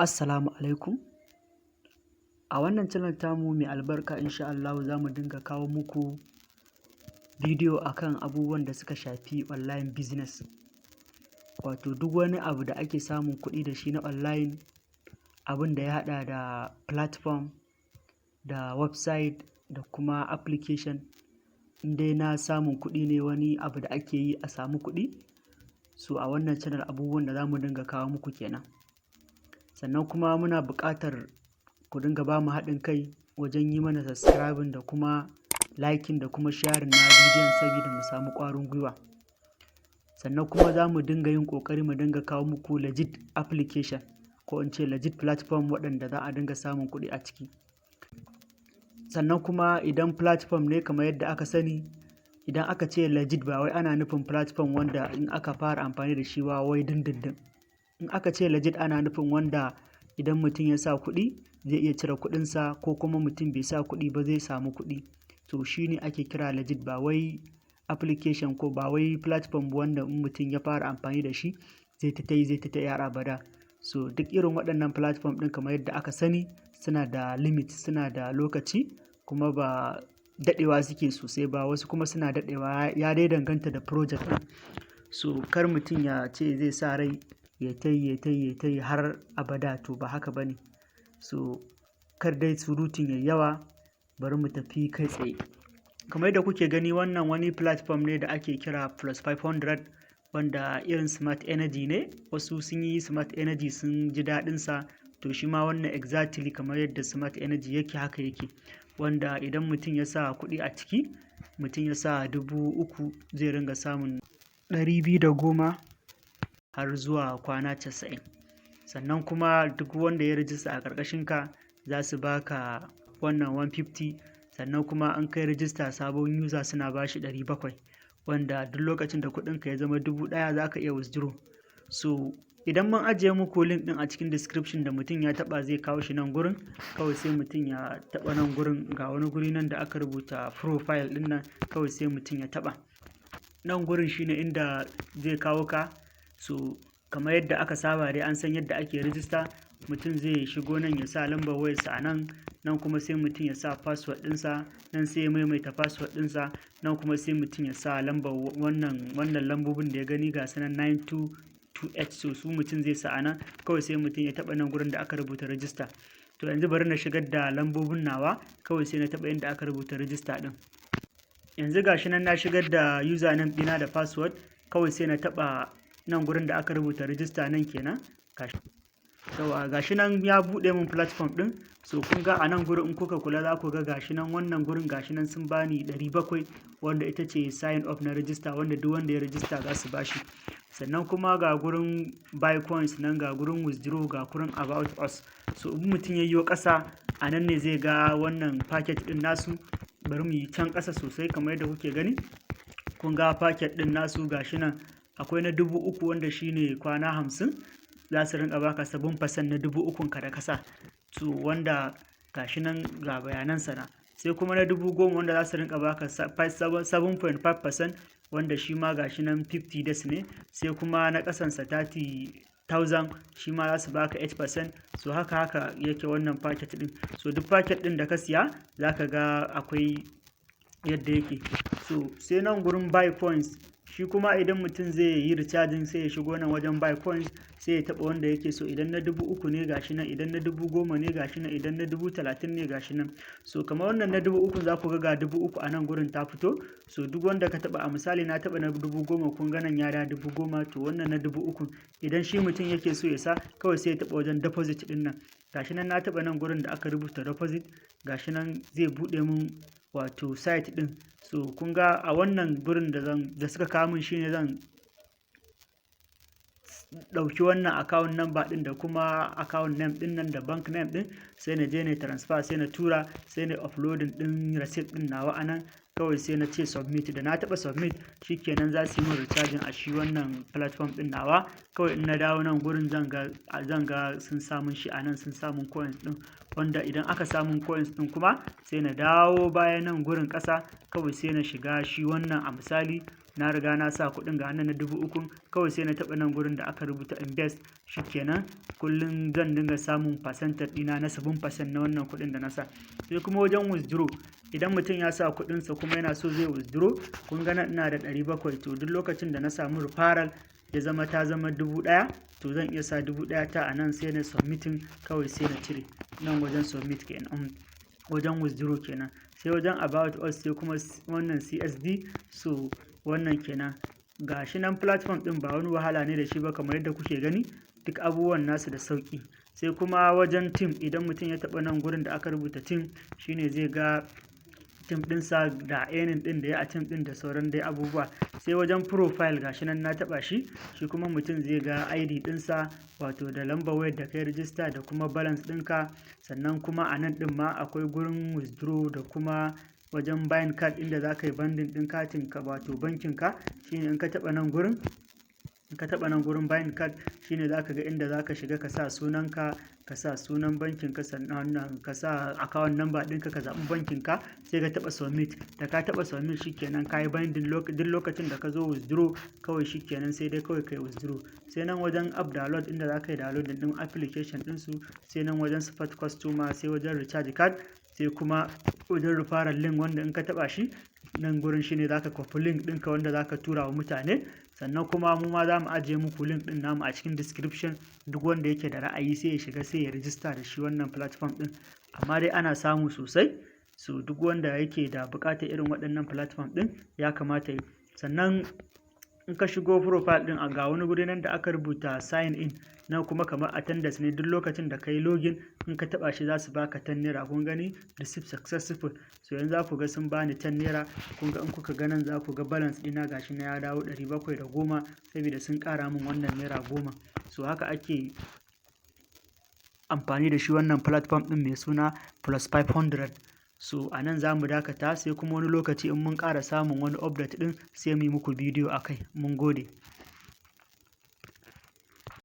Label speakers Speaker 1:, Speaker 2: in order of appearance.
Speaker 1: Assalamu alaikum. A wannan channel tamu mai albarka insha Allah za mu dinga kawo muku bidiyo akan abubuwan da suka shafi online business. Wato duk wani abu da ake samun kuɗi da shi na online, abin da ya haɗa da platform, da website, da kuma application. Indai na samun kuɗi ne, wani abu da ake yi a samu kuɗi. So a wannan channel abubuwan da za mu dinga kawo muku kenan. Sannan kuma muna buƙatar ku dinga ba mu haɗin kai wajen yi mana subscribing da kuma liking da kuma sharing na bidiyon saboda mu samu ƙwarin gwiwa. Sannan kuma za mu dinga yin ƙoƙari mu dinga kawo muku legit application ko in ce legit platform waɗanda za a dinga samun kuɗi a ciki. Sannan kuma idan platform ne kamar yadda aka sani, idan aka ce legit ba wai ana nufin platform wanda in aka fara amfani da shi ba wai dindindin. In aka ce legit ana nufin wanda idan mutum ya sa kuɗi zai iya cire kuɗinsa, ko kuma mutum bai sa kuɗi ba zai samu kuɗi. To shi ne ake kira legit, ba wai application ko ba wai platform wanda in mutum ya fara amfani da shi zai ta yi har abada. So duk irin waɗannan platform ɗin kamar yadda aka sani suna da limit, suna da lokaci, kuma ba daɗewa suke sosai ba, wasu kuma suna daɗewa, ya dai danganta da project ɗin. So kar mutum ya ce zai sa rai ya ta yi har abada, to ba haka ba ne. So kar dai surutun ya yawa, bari mu tafi kai tsaye. Kamar yadda kuke gani, wannan wani platform ne da ake kira Plus500, wanda irin smart energy ne. Wasu sun yi smart energy sun ji daɗinsa, to shi ma wannan exactly kamar yadda smart energy yake haka yake. Wanda idan mutum ya sa kuɗi a ciki, mutum ya sa 3,000 zai ringa samun 210 har zuwa kwana 90. Sannan kuma duk wanda ya rijista a ƙarƙashinka za su baka wannan 150. Sannan kuma an kai rijista sabon user suna ba shi 700, wanda duk lokacin da kuɗinka ya zama 1,000 za ka iya withdraw. So idan mun ajiye muku link ɗin a cikin description da mutum ya taɓa zai kawo shi nan gurin, kawai sai mutum ya taɓa nan gurin, ga wani guri nan da aka rubuta profile ɗin nan, kawai sai mutum ya taɓa. Nan gurin shine inda zai kawo ka. So kamar yadda aka saba dai an san yadda ake rijista. Mutum zai shigo nan ya sa lambar wayarsa a nan, nan kuma sai mutum ya sa password ɗinsa, nan sai ya maimaita password ɗinsa, nan kuma sai mutum ya sa lambar wannan lambobin da ya gani ga sanan 9228. So su mutum zai sa a nan, kawai sai mutum ya taɓa nan gurin da aka rubuta register. To yanzu bari na shigar da lambobin nawa, kawai sai na taɓa inda aka rubuta register ɗin. Yanzu gashi nan na shigar da username ɗina da password, kawai sai na taɓa nan gurin da aka rubuta register nan kenan. Gashi nan ya buɗe min platform ɗin. So kun ga a nan gurin in kuka kula za ku ga gashi nan wannan gurin gashi nan sun bani 700, wanda ita ce sign up na register, wanda duk wanda ya register za su bashi. Sannan kuma ga gurin buy coins nan, ga gurin withdraw, ga gurin about us. So in mutum ya yi ƙasa, a nan ne zai ga wannan packet ɗin nasu. Bari mu yi can ƙasa sosai kamar yadda kuke gani. Kun ga packet ɗin nasu gashi nan akwai na 3,000 wanda shine kwana 50 za su rinka baka 7% na 3,000 ka da kasa. So wanda gashi nan ga bayanan sana. Sai kuma na 10,000 wanda za su rinka baka 7.5%, wanda shi ma gashi nan 50 days ne. Sai kuma na ƙasansa 30,000 shi ma za su baka 8%. So haka yake wannan packet ɗin. So duk packet ɗin da ka siya za ka ga akwai yadda yake. So sai nan gurin buy coins, shi kuma idan mutum zai yi recharging sai ya shigo nan wajen buy coins, sai ya taɓa wanda yake so. Idan na 3,000 ne gashi nan, idan na 10,000 ne gashi nan, idan na 30,000 ne gashi nan. So kamar wannan na 3,000 za ku ga 3,000 a nan gurin ta fito. So duk wanda ka taɓa, a misali na taɓa na 10,000, kun ga nan ya da 10,000, to wannan na 3,000 idan shi mutum yake so ya sa, kawai sai ya taɓa wajen deposit ɗin nan. Gashi nan na taɓa nan gurin da aka rubuta deposit, gashi nan zai buɗe mun wato site ɗin. So kun ga a wannan gurin da suka kawo min shine zan ɗauki wannan account number ɗin da kuma account name ɗin nan da bank name ɗin, sai na je na transfer, sai na tura, sai na uploading ɗin receipt ɗin nawa a nan. Kawai sai na ce submit, da na taɓa submit shikenan za su yi min recharging a shi wannan platform ɗin nawa. Kawai in na dawo nan gurin zan ga sun samun shi a nan, sun samun coins ɗin, wanda idan aka samun coins ɗin kuma sai na dawo bayan nan gurin ƙasa, kawai sai na shiga shi wannan a misali na riga na sa kuɗin ga nan na 3,000 kawai sai na taɓa nan gurin da aka rubuta invest, shikenan kullum zan dinga samun percentage ɗina na 7% na wannan kuɗin da na sa. Sai kuma wajen withdraw, idan mutum ya sa kuɗinsa kuma yana so zai withdraw, kun ga nan ina da 700, to duk lokacin da na samu referral ya zama ta zama 1,000, to zan iya sa 1,000 ta a nan sai na submitting, kawai sai na cire nan wajen submit kenan, wajen withdraw kenan. Sai wajen about us sai kuma wannan CSD, so wannan kenan ga shi nan platform ɗin ba wani wahala ne da shi ba kamar yadda kuke gani, duk abubuwan nasu da sauƙi. Sai kuma wajen team, idan mutum ya taɓa nan gurin da aka rubuta team, shine zai ga team ɗinsa da earning ɗin da ya a team ɗin da sauran dai abubuwa. Sai wajen profile ga shi nan na taɓa shi kuma mutum zai ga ID ɗinsa, wato da lambar wayar da kai register da kuma balance ɗinka. Sannan kuma a nan ɗin ma akwai gurin withdraw da kuma wajen buying card inda za ka yi banding ɗin katinka, wato bankinka, shine in ka taɓa nan gurin, buying card, shine za ka ga inda za ka shiga ka sa sunanka, ka sa sunan bankinka, sannan ka sa account number ɗinka, ka zaɓi bankinka, sai ka taɓa submit. Da ka taɓa submit shikenan ka yi binding, duk lokacin da ka zo withdraw kawai shikenan sai dai kawai ka yi withdraw. Sai nan wajen app download inda za ka yi download ɗin application ɗinsu, sai nan wajen support customer, sai wajen recharge card, sai kuma wajen referral link wanda in ka taɓa shi nan gurin shine za ka copy link ɗinka wanda za ka tura wa mutane. Sannan kuma mu ma za mu ajiye muku link ɗin namu a cikin description, duk wanda yake da ra'ayi sai ya shiga sai ya rijista da shi wannan platform ɗin. Amma dai ana samu sosai, so duk wanda yake da buƙatar irin waɗannan platform ɗin ya kamata yi. Sannan in ka shigo profile ɗin, a ga wani guri nan da aka rubuta sign in, nan kuma kamar attendance ne, duk lokacin da ka yi login in ka taɓa shi za su baka 10 naira. Kun gani receipt successful, so yanzu za ku ga sun bani 10 naira. Kun ga in kuka ga nan za ku ga balance ɗina gashi na ya dawo 710, saboda sun ƙara min wannan naira 10. So haka ake amfani da shi wannan platform ɗin mai suna Plus500. So a nan za mu dakata, sai kuma wani lokaci in mun ƙara samun wani update ɗin sai mu yi muku bidiyo a kai. Mun gode.